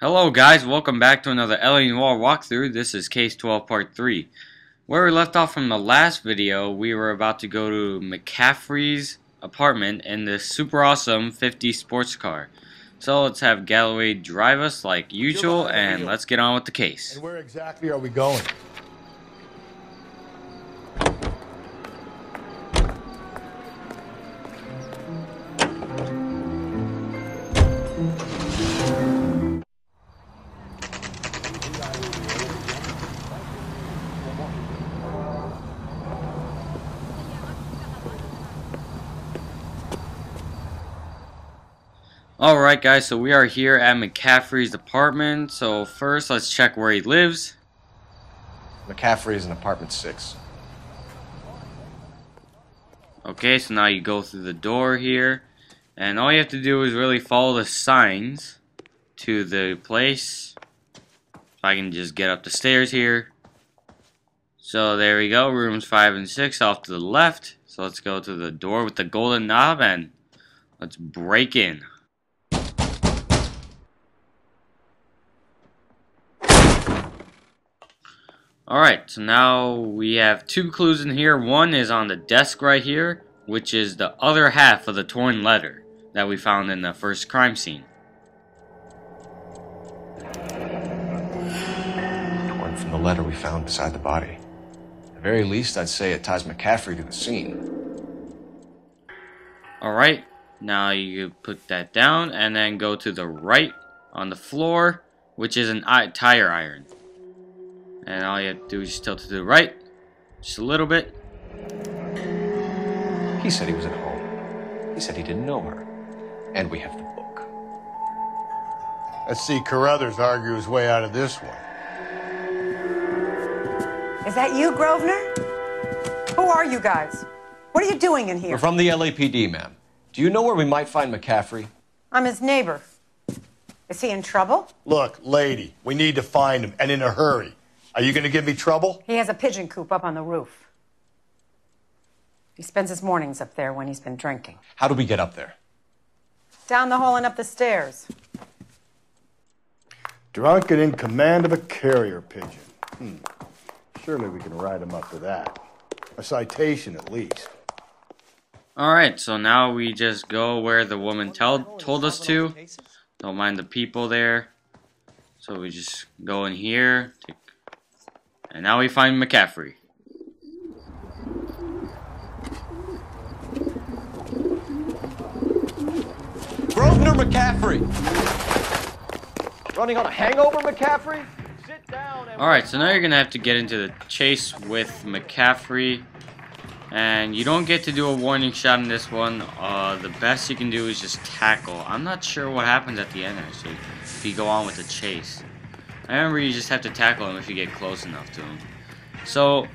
Hello guys, welcome back to another Noire walkthrough. This is Case 12 Part 3. Where we left off from the last video, we were about to go to McCaffrey's apartment in this super awesome 50 sports car. So let's have Galloway drive us like usual and let's get on with the case. And where exactly are we going? Alright guys, so we are here at McCaffrey's apartment. So first let's check where he lives. McCaffrey is in apartment 6. Okay, so now you go through the door here. And all you have to do is really follow the signs to the place. So I can just get up the stairs here. So there we go, rooms 5 and 6 off to the left. So let's go to the door with the golden knob and let's break in. Alright, so now we have 2 clues in here. One is on the desk right here, which is the other half of the torn letter that we found in the first crime scene. Torn from the letter we found beside the body. At the very least, I'd say it ties McCaffrey to the scene. Alright, now you put that down and then go to the right on the floor, which is an tire iron. And all you have to do is just tilt to the right, just a little bit. He said he was at home. He said he didn't know her. And we have the book. Let's see Carruthers argue his way out of this one. Is that you, Grosvenor? Who are you guys? What are you doing in here? We're from the LAPD, ma'am. Do you know where we might find McCaffrey? I'm his neighbor. Is he in trouble? Look, lady, we need to find him, and in a hurry. Are you going to give me trouble? He has a pigeon coop up on the roof. He spends his mornings up there when he's been drinking. How do we get up there? Down the hall and up the stairs. Drunk and in command of a carrier pigeon. Surely we can write him up for that. A citation, at least. Alright, so now we just go where the woman told us to. Don't mind the people there. So we just go in here. And now we find McCaffrey. Grosvenor McCaffrey! Running on a hangover, McCaffrey? Sit down and... Alright, so now you're going to have to get into the chase with McCaffrey. And you don't get to do a warning shot in this one. The best you can do is just tackle. I'm not sure what happens at the end actually, if you go on with the chase. I remember you just have to tackle him if you get close enough to him. So,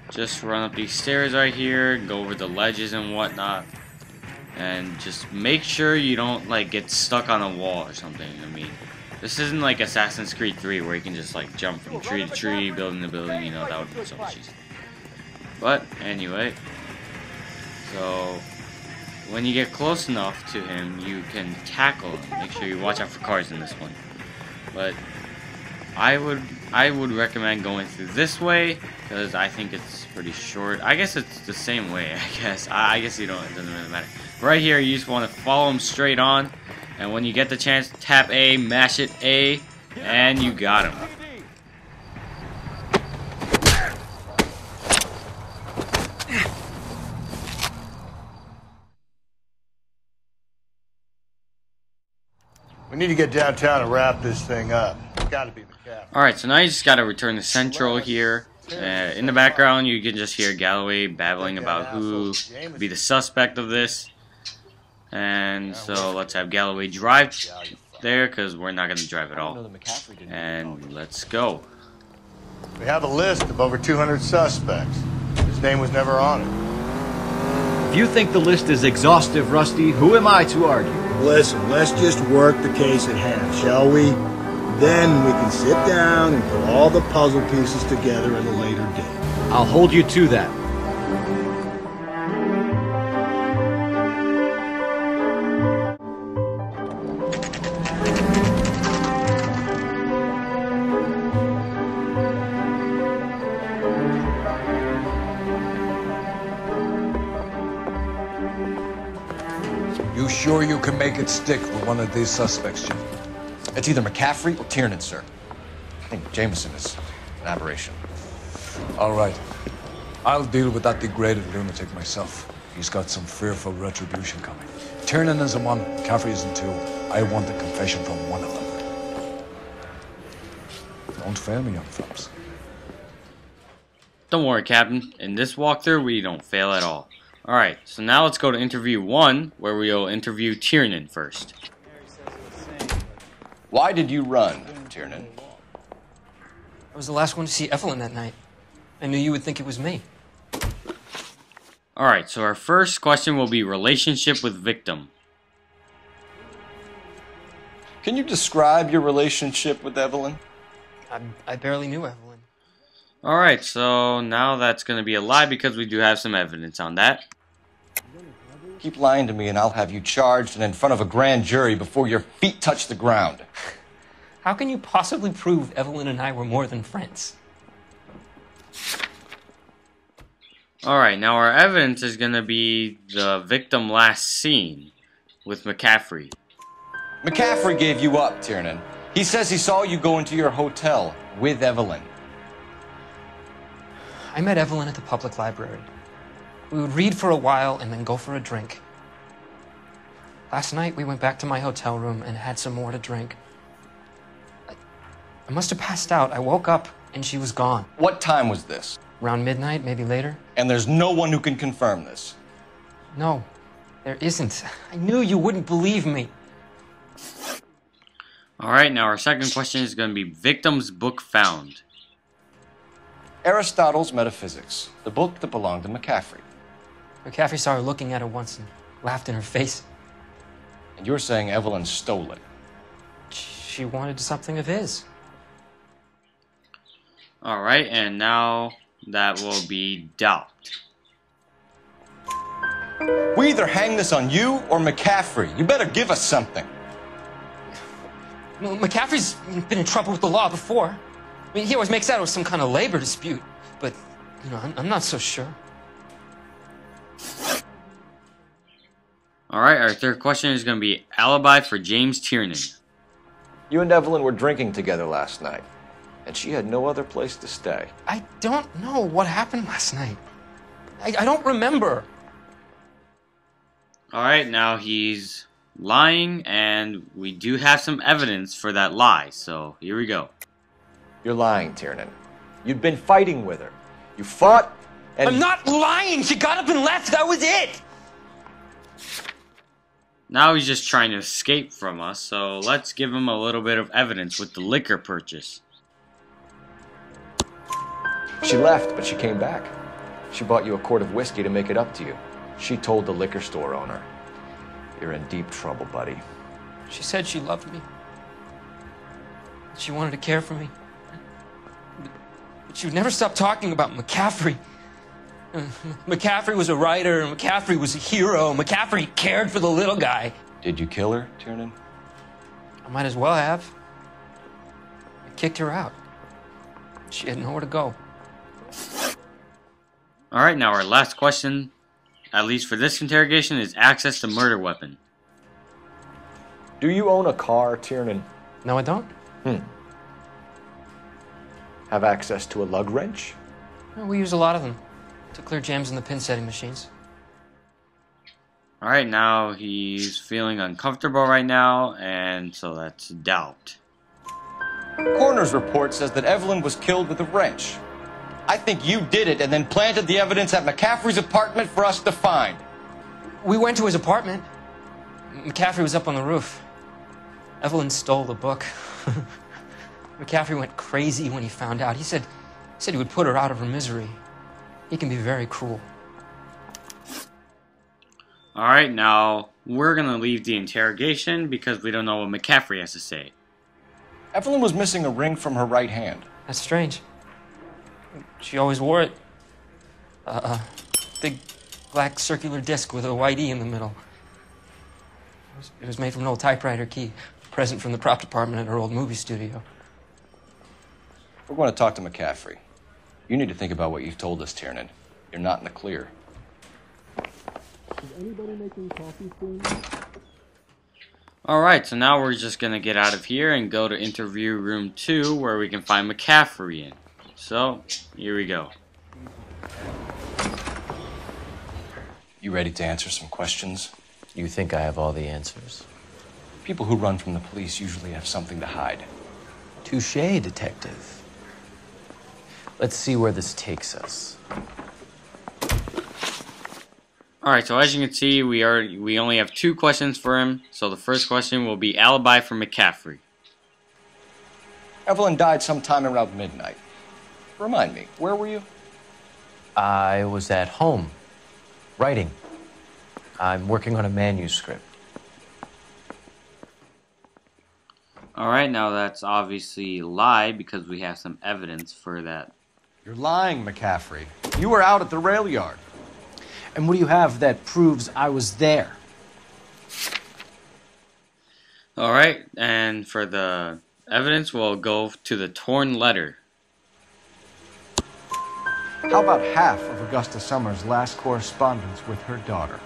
just run up these stairs right here, go over the ledges and whatnot. And just make sure you don't, like, get stuck on a wall or something. I mean, this isn't like Assassin's Creed 3 where you can just, like, jump from tree to tree, building to building, you know, that would be so much easier. But, anyway. So, when you get close enough to him, you can tackle him. Make sure you watch out for cars in this one. But I would recommend going through this way because I think it's pretty short. I guess it's the same way. I guess you don't. It doesn't really matter. Right here, you just want to follow him straight on, and when you get the chance, tap A, mash it A, and you got him. We need to get downtown and wrap this thing up. It's got to be McCaffrey. Alright, so now you just gotta return to Central here. In the background, you can just hear Galloway babbling about who could be the suspect of this. And so let's have Galloway drive there, because we're not going to drive at all. And let's go. We have a list of over 200 suspects. His name was never on it. If you think the list is exhaustive, Rusty, who am I to argue? Listen, let's just work the case at hand, shall we? Then we can sit down and put all the puzzle pieces together at a later date. I'll hold you to that. can make it stick with one of these suspects, Jim? It's either McCaffrey or Tiernan, sir. I think Jameson is an aberration. All right. I'll deal with that degraded lunatic myself. He's got some fearful retribution coming. Tiernan isn't one, McCaffrey isn't two. I want a confession from one of them. Don't fail me, young folks. Don't worry, Captain. In this walkthrough, we don't fail at all. Alright, so now let's go to interview 1, where we'll interview Tiernan first. Why did you run, Tiernan? I was the last one to see Evelyn that night. I knew you would think it was me. Alright, so our first question will be relationship with victim. Can you describe your relationship with Evelyn? I barely knew Evelyn. Alright, so now that's going to be a lie because we do have some evidence on that. Keep lying to me and I'll have you charged and in front of a grand jury before your feet touch the ground. How can you possibly prove Evelyn and I were more than friends? Alright, now our evidence is going to be the victim last seen with McCaffrey. McCaffrey gave you up, Tiernan. He says he saw you go into your hotel with Evelyn. I met Evelyn at the public library. We would read for a while and then go for a drink. Last night, we went back to my hotel room and had some more to drink. I must have passed out. I woke up and she was gone. What time was this? Around midnight, maybe later. And there's no one who can confirm this? No, there isn't. I knew you wouldn't believe me. Alright, now our second question is going to be victim's book found. Aristotle's Metaphysics, the book that belonged to McCaffrey. McCaffrey saw her looking at it once and laughed in her face. And you're saying Evelyn stole it? She wanted something of his. Alright, and now that will be doubt. We either hang this on you or McCaffrey. You better give us something. Well, McCaffrey's been in trouble with the law before. I mean, he always makes out it was some kind of labor dispute, but, you know, I'm not so sure. Alright, our third question is going to be alibi for James Tiernan. You and Evelyn were drinking together last night, and she had no other place to stay. I don't know what happened last night. I don't remember. Alright, now he's lying, and we do have some evidence for that lie, so here we go. You're lying, Tiernan. You'd been fighting with her. You fought, and... I'm not lying! She got up and left! That was it! Now he's just trying to escape from us, so let's give him a little bit of evidence with the liquor purchase. She left, but she came back. She bought you a quart of whiskey to make it up to you. She told the liquor store owner. You're in deep trouble, buddy. She said she loved me. She wanted to care for me. But she would never stop talking about McCaffrey. McCaffrey was a writer, McCaffrey was a hero, McCaffrey cared for the little guy. Did you kill her, Tiernan? I might as well have. I kicked her out. She had nowhere to go. Alright, now our last question, at least for this interrogation, is access to murder weapon. Do you own a car, Tiernan? No, I don't. Have access to a lug wrench? No, we use a lot of them to clear jams in the pin setting machines. Alright, now he's feeling uncomfortable right now, and so that's doubt. Coroner's report says that Evelyn was killed with a wrench. I think you did it and then planted the evidence at McCaffrey's apartment for us to find. We went to his apartment. McCaffrey was up on the roof. Evelyn stole the book. McCaffrey went crazy when he found out. He said he would put her out of her misery. He can be very cruel. Alright, now we're gonna leave the interrogation because we don't know what McCaffrey has to say. Evelyn was missing a ring from her right hand. That's strange. She always wore it. Big black circular disc with a white E in the middle. It was made from an old typewriter key, a present from the prop department at her old movie studio. We're going to talk to McCaffrey. You need to think about what you've told us, Tiernan. You're not in the clear. Is anybody making coffee soon? Alright, so now we're just gonna get out of here and go to interview room 2 where we can find McCaffrey in. So, here we go. You ready to answer some questions? You think I have all the answers? People who run from the police usually have something to hide. Touché, detective. Let's see where this takes us. Alright, so as you can see, we only have 2 questions for him. So the first question will be alibi for McCaffrey. Evelyn died sometime around midnight. Remind me, where were you? I was at home, writing. I'm working on a manuscript. Alright, now that's obviously a lie because we have some evidence for that. You're lying, McCaffrey. You were out at the rail yard. And what do you have that proves I was there? Alright, and for the evidence, we'll go to the torn letter. How about half of Augusta Summers' last correspondence with her daughter?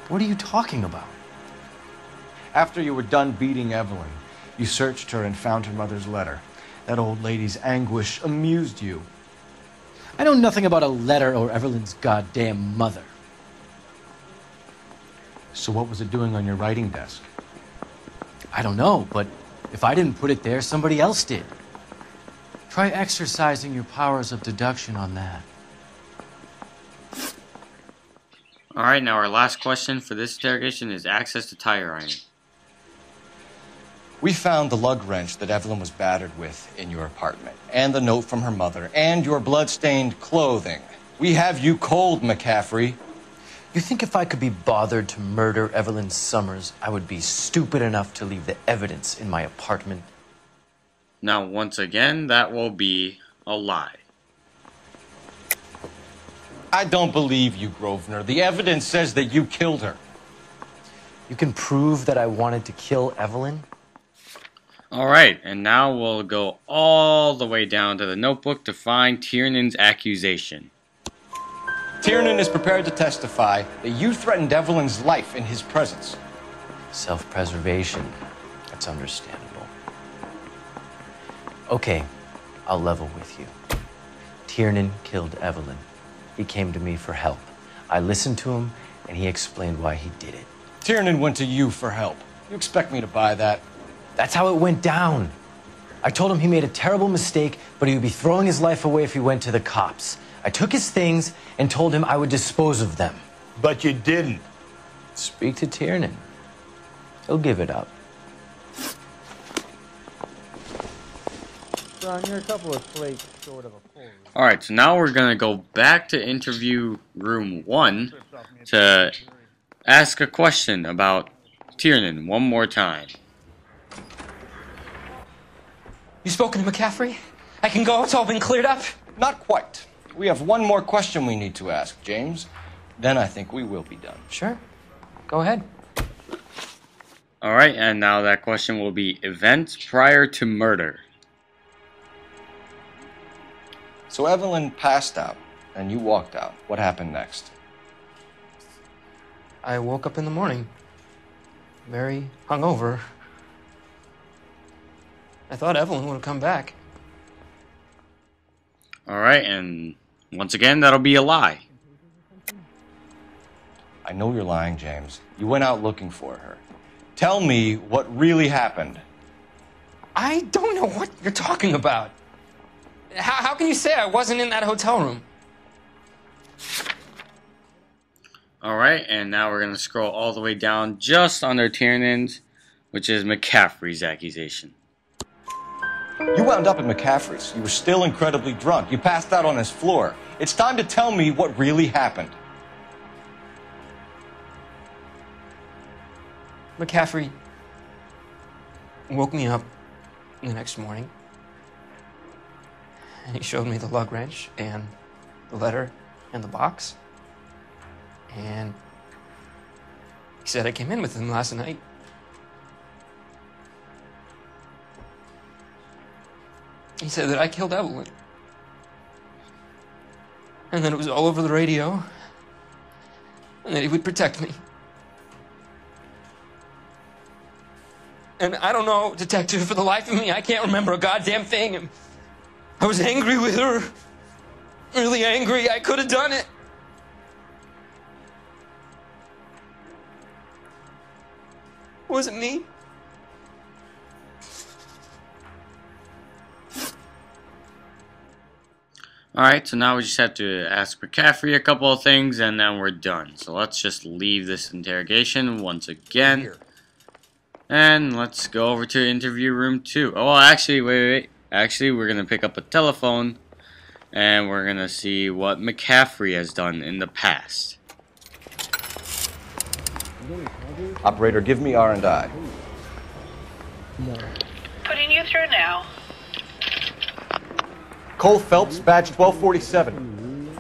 What are you talking about? After you were done beating Evelyn, you searched her and found her mother's letter. That old lady's anguish amused you. I know nothing about a letter or Evelyn's goddamn mother. So what was it doing on your writing desk? I don't know, but if I didn't put it there, somebody else did. Try exercising your powers of deduction on that. Alright, now our last question for this interrogation is access to tire iron. We found the lug wrench that Evelyn was battered with in your apartment, and the note from her mother, and your blood-stained clothing. We have you cold, McCaffrey. You think if I could be bothered to murder Evelyn Summers, I would be stupid enough to leave the evidence in my apartment? Now, once again, that will be a lie. I don't believe you, Grosvenor. The evidence says that you killed her. You can prove that I wanted to kill Evelyn? Alright, and now we'll go all the way down to the notebook to find Tiernan's accusation. Tiernan is prepared to testify that you threatened Evelyn's life in his presence. Self-preservation. That's understandable. Okay, I'll level with you. Tiernan killed Evelyn. He came to me for help. I listened to him, and he explained why he did it. Tiernan went to you for help. You expect me to buy that? That's how it went down. I told him he made a terrible mistake, but he would be throwing his life away if he went to the cops. I took his things and told him I would dispose of them. But you didn't. Speak to Tiernan. He'll give it up. Son, you're a couple of plates short of a full. Alright, so now we're gonna go back to interview room 1 to ask a question about Tiernan one more time. You spoken to McCaffrey? I can go? It's all been cleared up? Not quite. We have one more question we need to ask, James. Then I think we will be done. Sure. Go ahead. Alright, and now that question will be events prior to murder. So Evelyn passed out, and you walked out. What happened next? I woke up in the morning, very hungover. I thought Evelyn would have come back. Alright, and once again, that'll be a lie. I know you're lying, James. You went out looking for her. Tell me what really happened. I don't know what you're talking about. How can you say I wasn't in that hotel room? Alright, and now we're going to scroll all the way down just under Tiernan's, which is McCaffrey's accusation. You wound up at McCaffrey's. You were still incredibly drunk. You passed out on his floor. It's time to tell me what really happened. McCaffrey woke me up the next morning, and he showed me the lug wrench and the letter and the box. And he said I came in with him last night. He said that I killed Evelyn. And that it was all over the radio. And that he would protect me. And I don't know, Detective, for the life of me, I can't remember a goddamn thing. And I was angry with her. Really angry. I could have done it. It wasn't me. Alright, so now we just have to ask McCaffrey a couple of things and then we're done. So let's just leave this interrogation once again. And let's go over to interview room 2. Oh, actually, wait. Actually, we're going to pick up a telephone and we're going to see what McCaffrey has done in the past. Operator, give me R&I. Putting you through now. Cole Phelps, badge 1247.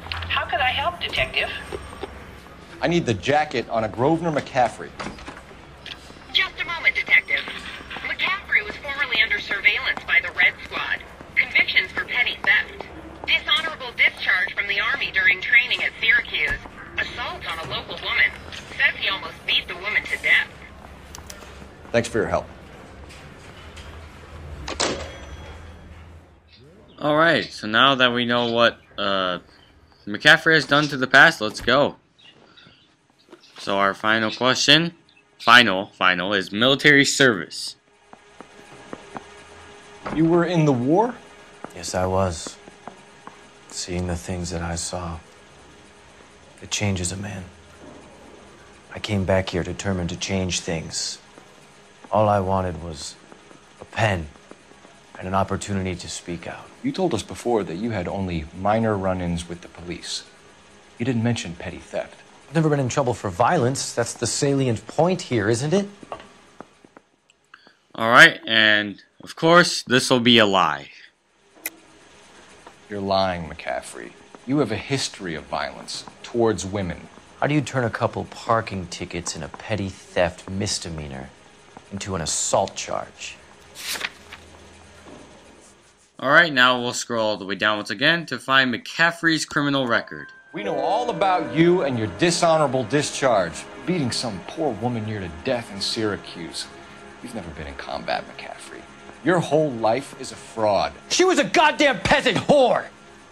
How could I help, Detective? I need the jacket on a Grosvenor McCaffrey. Just a moment, Detective. McCaffrey was formerly under surveillance by the Red Squad. Convictions for petty theft. Dishonorable discharge from the Army during training at Syracuse. Assault on a local woman. Says he almost beat the woman to death. Thanks for your help. Alright, so now that we know what McCaffrey has done to the past, let's go. So our final question, final, is military service. You were in the war? Yes, I was. Seeing the things that I saw, it changes a man. I came back here determined to change things. All I wanted was a pen and an opportunity to speak out. You told us before that you had only minor run-ins with the police. You didn't mention petty theft. I've never been in trouble for violence. That's the salient point here, isn't it? Alright, and of course, this will be a lie. You're lying, McCaffrey. You have a history of violence towards women. How do you turn a couple parking tickets and a petty theft misdemeanor into an assault charge? Alright, now we'll scroll all the way down once again to find McCaffrey's criminal record. We know all about you and your dishonorable discharge, beating some poor woman near to death in Syracuse. You've never been in combat, McCaffrey. Your whole life is a fraud. She was a goddamn peasant whore!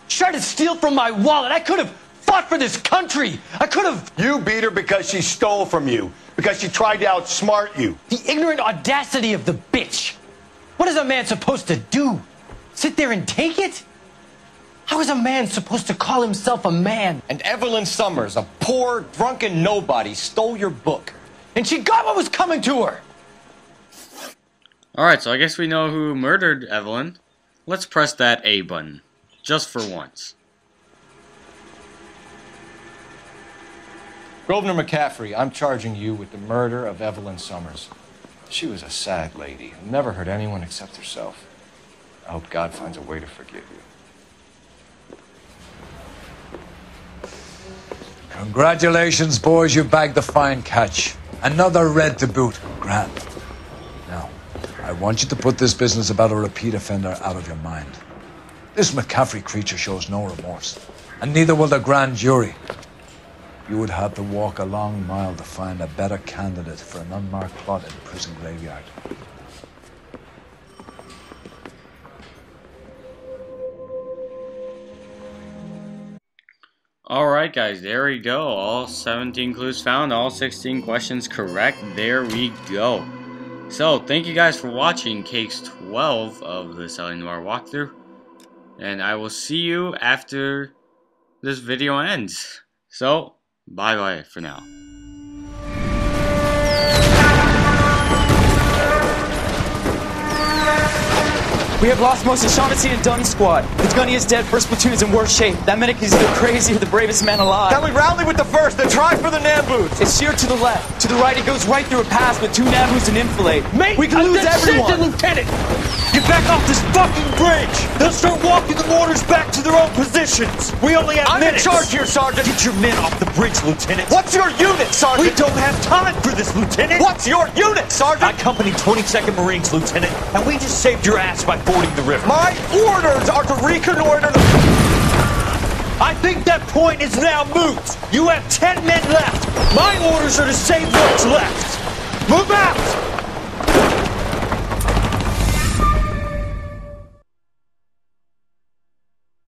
She tried to steal from my wallet! I could have fought for this country! I could have... You beat her because she stole from you. Because she tried to outsmart you. The ignorant audacity of the bitch! What is a man supposed to do? Sit there and take it? How is a man supposed to call himself a man? And Evelyn Summers, a poor, drunken nobody, stole your book. And she got what was coming to her! Alright, so I guess we know who murdered Evelyn. Let's press that A button. Just for once. Grosvenor McCaffrey, I'm charging you with the murder of Evelyn Summers. She was a sad lady who never hurt anyone except herself. I hope God finds a way to forgive you. Congratulations, boys, you bagged the fine catch. Another red to boot. Grand. Now, I want you to put this business about a repeat offender out of your mind. This McCaffrey creature shows no remorse, and neither will the grand jury. You would have to walk a long mile to find a better candidate for an unmarked plot in a prison graveyard. Alright guys, there we go. All 17 clues found, all 16 questions correct. There we go. So, thank you guys for watching case 12 of the Noire walkthrough. And I will see you after this video ends. So, bye-bye for now. We have lost most of Shaughnessy and Dunn's squad. The gunny is dead, first platoon is in worse shape. That medic is either crazy or the bravest man alive. Can we rally with the first and try for the Namboots? It's sheer to the left. To the right, it goes right through a pass with 2 Namboots and enfilade. Mate, we can lose everyone. Lieutenant! Get back off this fucking bridge! They'll start walking the mortars back to their own positions! We only have minutes! I'm in charge here, Sergeant! Get your men off the bridge, Lieutenant! What's your unit, Sergeant? We don't have time for this, Lieutenant! What's your unit, Sergeant? I company 22nd Marines, Lieutenant, and we just saved your ass by fording the river. My orders are to reconnoiter the... I think that point is now moot! You have 10 men left! My orders are to save what's left! Move out!